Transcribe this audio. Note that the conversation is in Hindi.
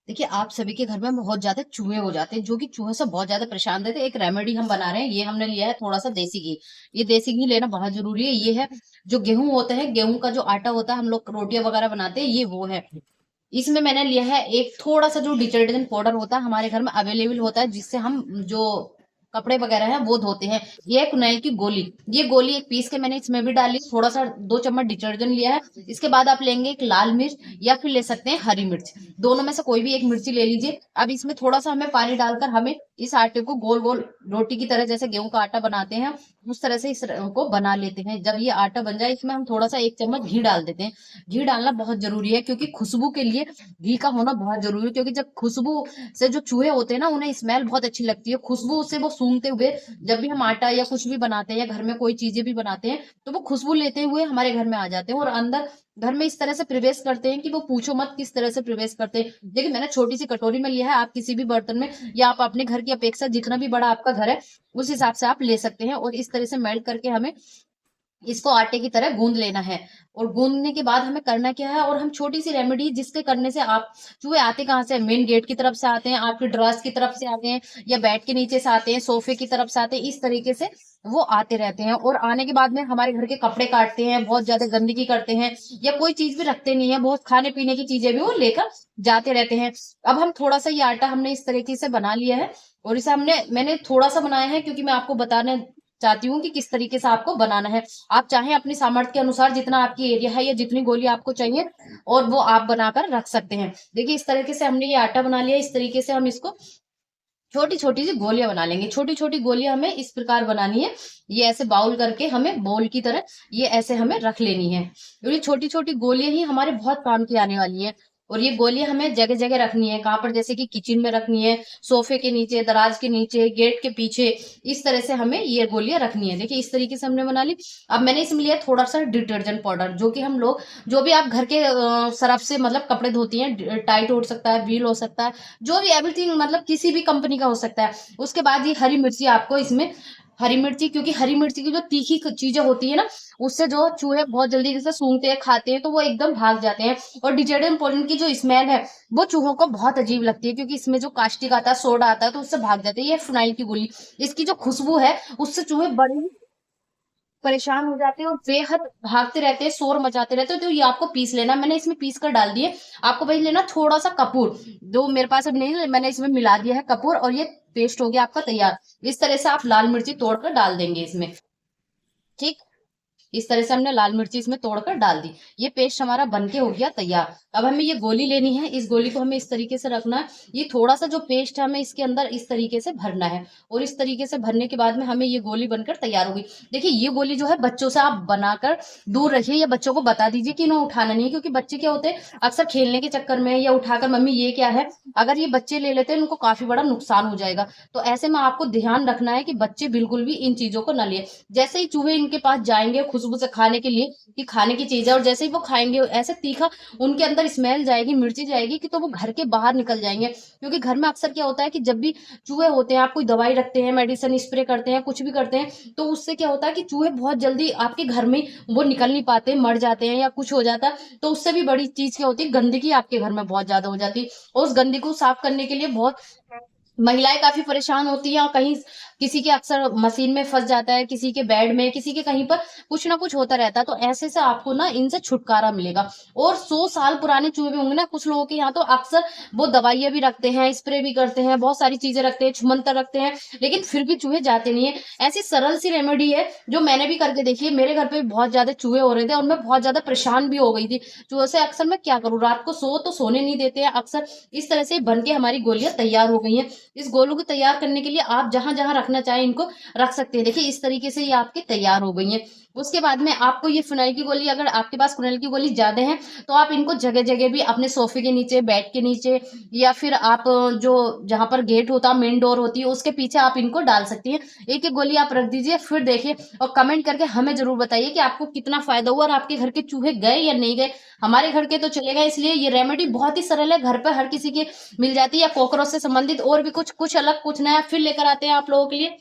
देखिए, आप सभी के घर में बहुत ज़्यादा चूहे हो जाते हैं, जो कि चूहों से बहुत ज़्यादा परेशान रहते हैं। एक रेमेडी हम बना रहे हैं, ये हमने लिया है थोड़ा-सा देसी घी। ये देसी घी लेना बहुत ज़रूरी है। ये है जो गेहूँ होता है, गेहूँ का जो आटा होता है, हम लोग रोटियाँ वगैरह बनाते हैं, ये वो है। इसमें मैंने लिया है एक थोड़ा-सा जो डिटर्जेंट पाउडर होता है, हमारे घर में अवेलेबल होता है, जिससे हम जो कपड़े वगैरह हैं, वो धोते हैं। ये है कुनाइल की गोली। ये गोली एक पीस के मैंने इसमें भी डाली, थोड़ा-सा 2 चम्मच डिटर्जेंट लिया है। इसके बाद आप लेंगे एक लाल मिर्च या फिर ले सकते हैं हरी मिर्च। दोनों में से कोई भी एक मिर्ची ले लीजिए। अब इसमें थोड़ा-सा हमें पानी डालकर हमें इस आटे को गोल-गोल रोटी की तरह, जैसे गेहूँ का आटा बनाते हैं, उस तरह से को बना लेते हैं। जब ये आटा बन जाए, इसमें हम थोड़ा-सा 1 चम्मच घी डाल देते हैं। घी डालना बहुत ज़रूरी है, क्योंकि खुशबू के लिए घी का होना बहुत ज़रूरी है, क्योंकि जब खुशबू से जो चूहे होते हैं ना, उन्हें स्मेल बहुत अच्छी लगती है। खुशबू से वो सूंघते हुए, जब भी हम आटा या कुछ भी बनाते हैं या घर में कोई चीज़ें भी बनाते हैं, तो वो खुशबू लेते हुए हमारे घर में आ जाते हैं और अंदर घर में इस तरह से प्रवेश करते हैं कि वो पूछो मत किस तरह से प्रवेश करते हैं। देखिए, मैंने छोटी-सी कटोरी में लिया है, आप किसी भी बर्तन में या आप अपने घर की अपेक्षा जितना भी बड़ा आपका घर है, उस हिसाब से आप ले सकते हैं और इस तरह से मेल्ट करके हमें इसको आटे की तरह गूंद लेना है। और गूंदने के बाद हमें करना क्या है, और हम छोटी सी रेमेडी जिसके करने से आप चूहे आते कहाँ से, मेन गेट की तरफ से आते हैं, आपके ड्रॉर्स की तरफ से आते हैं, या बेड के नीचे से आते हैं, सोफे की तरफ से आते हैं, इस तरीके से वो आते रहते हैं। और आने के बाद में हमारे घर के कपड़े काटते हैं, बहुत ज्यादा गंदगी करते हैं, या कोई चीज भी रखते नहीं है, बहुत खाने पीने की चीजें भी वो लेकर जाते रहते हैं। अब हम थोड़ा सा ये आटा हमने इस तरीके से बना लिया है, और इसे मैंने थोड़ा सा बनाया है, क्योंकि मैं आपको बताने चाहती हूँ कि किस तरीके से आपको बनाना है। आप चाहें अपनी सामर्थ्य के अनुसार, जितना आपकी एरिया है या जितनी गोली आपको चाहिए, और वो आप बनाकर रख सकते हैं। देखिए, इस तरीके से हमने ये आटा बना लिया। इस तरीके से हम इसको छोटी-छोटी सी गोलियाँ बना लेंगे। छोटी-छोटी गोलियाँ हमें इस प्रकार बनानी है। ये ऐसे बाउल करके हमें बॉल की तरह ये ऐसे हमें रख लेनी है। और ये छोटी-छोटी गोलियाँ ही हमारे बहुत काम की आने वाली है। और ये गोलियाँ हमें जगह-जगह रखनी है। कहाँ पर, जैसे कि किचन में रखनी है, सोफे के नीचे, दराज के नीचे, गेट के पीछे, इस तरह से हमें ये गोलियाँ रखनी है। देखिए, इस तरीके से हमने बना ली। अब मैंने इसमें लिया थोड़ा-सा डिटर्जेंट पाउडर, जो कि हम लोग जो भी आप घर के सर्फ से मतलब कपड़े धोती हैं, टाइट हो सकता है, व्हील हो सकता है, जो भी एवरीथिंग मतलब किसी भी कंपनी का हो सकता है। उसके बाद ये हरी मिर्ची आपको इसमें, हरी मिर्ची, क्योंकि हरी मिर्ची की जो तीखी चीजें होती है ना, उससे जो चूहे बहुत जल्दी जैसे सूंघते हैं, खाते हैं, तो वो एकदम भाग जाते हैं। और डिटर्जेंट पाउडर की जो स्मेल है, वो चूहों को बहुत अजीब लगती है, क्योंकि इसमें जो कास्टिक आता है, सोडा आता है, तो उससे भाग जाते हैं। ये फिनाइल की गोली, इसकी जो खुशबू है, उससे चूहे बड़े ही परेशान हो जाते हैं और बेहद भागते रहते हैं, शोर मचाते रहते हैं। तो ये आपको पीस लेना, मैंने इसमें पीस कर डाल दिए। आपको वही लेना थोड़ा सा कपूर, जो मेरे पास अब नहीं है, मैंने इसमें मिला दिया है कपूर, और ये पेस्ट हो गया आपका तैयार। इस तरह से आप लाल मिर्ची तोड़कर डाल देंगे इसमें। ठीक, इस तरह से हमने लाल मिर्ची इसमें तोड़कर डाल दी। ये पेस्ट हमारा बनके हो गया तैयार। अब हमें ये गोली लेनी है, इस गोली को हमें इस तरीके से रखना है। ये थोड़ा सा जो पेस्ट है, हमें इसके अंदर इस तरीके से भरना है, और इस तरीके से भरने के बाद में हमें ये गोली बनकर तैयार होगी। देखिए, ये गोली जो है, बच्चों से आप बनाकर दूर रखिए, या बच्चों को बता दीजिए कि इन्हें उठाना नहीं है, क्योंकि बच्चे क्या होते हैं, अक्सर खेलने के चक्कर में या उठाकर मम्मी ये क्या है, अगर ये बच्चे ले लेते हैं, उनको काफी बड़ा नुकसान हो जाएगा। तो ऐसे में आपको ध्यान रखना है कि बच्चे बिल्कुल भी इन चीजों को न लिए। जैसे ही चूहे इनके पास जाएंगे खुशबू से खाने के लिए कि खाने की चीज है, और जैसे ही वो खाएंगे, ऐसे तीखा उनके अंदर स्मेल जाएगी, मिर्ची जाएगी, कि तो वो घर के बाहर निकल जाएंगे। क्योंकि घर में अक्सर क्या होता है कि जब भी चूहे होते हैं, आप कोई दवाई रखते हैं, मेडिसिन स्प्रे करते हैं, कुछ भी करते हैं, तो उससे क्या होता है कि चूहे बहुत जल्दी आपके घर में वो निकल नहीं पाते, मर जाते हैं या कुछ हो जाता है। तो उससे भी बड़ी चीज क्या होती है, गंदगी आपके घर में बहुत ज्यादा हो जाती है। और उस गंदगी को साफ करने के लिए बहुत महिलाएं काफी परेशान होती हैं, और कहीं किसी के अक्सर मशीन में फंस जाता है, किसी के बेड में, किसी के कहीं पर कुछ ना कुछ होता रहता है। तो ऐसे से आपको ना इनसे छुटकारा मिलेगा। और 100 साल पुराने चूहे भी होंगे ना, कुछ लोगों के यहाँ तो अक्सर वो दवाइयां भी रखते हैं, स्प्रे भी करते हैं, बहुत सारी चीजें रखते हैं, छुमंतर रखते हैं, लेकिन फिर भी चूहे जाते नहीं है। ऐसी सरल सी रेमेडी है, जो मैंने भी करके देखी है। मेरे घर पे भी बहुत ज्यादा चूहे हो रहे थे, और मैं बहुत ज्यादा परेशान भी हो गई थी चूहे से। अक्सर मैं क्या करूँ, रात को तो सोने नहीं देते हैं अक्सर। इस तरह से बन के हमारी गोलियां तैयार हो गई हैं। इस गोलों को तैयार करने के लिए आप जहां जहां रखना चाहें इनको रख सकते हैं। देखिए, इस तरीके से ये आपकी तैयार हो गई हैं। उसके बाद में आपको ये फिनाइल की गोली, अगर आपके पास फिनाइल की गोली ज्यादा है, तो आप इनको जगह जगह भी अपने सोफे के नीचे, बेड के नीचे, या फिर आप जो जहां पर गेट होता है, मेन डोर होती है, उसके पीछे आप इनको डाल सकती हैं। एक एक गोली आप रख दीजिए, फिर देखिए और कमेंट करके हमें जरूर बताइए कि आपको कितना फायदा हुआ, और आपके घर के चूहे गए या नहीं गए। हमारे घर के तो चले गए, इसलिए ये रेमेडी बहुत ही सरल है, घर पर हर किसी के मिल जाती है। या कॉकरोच से संबंधित और भी कुछ कुछ अलग कुछ नया फिर लेकर आते हैं आप लोगों के लिए।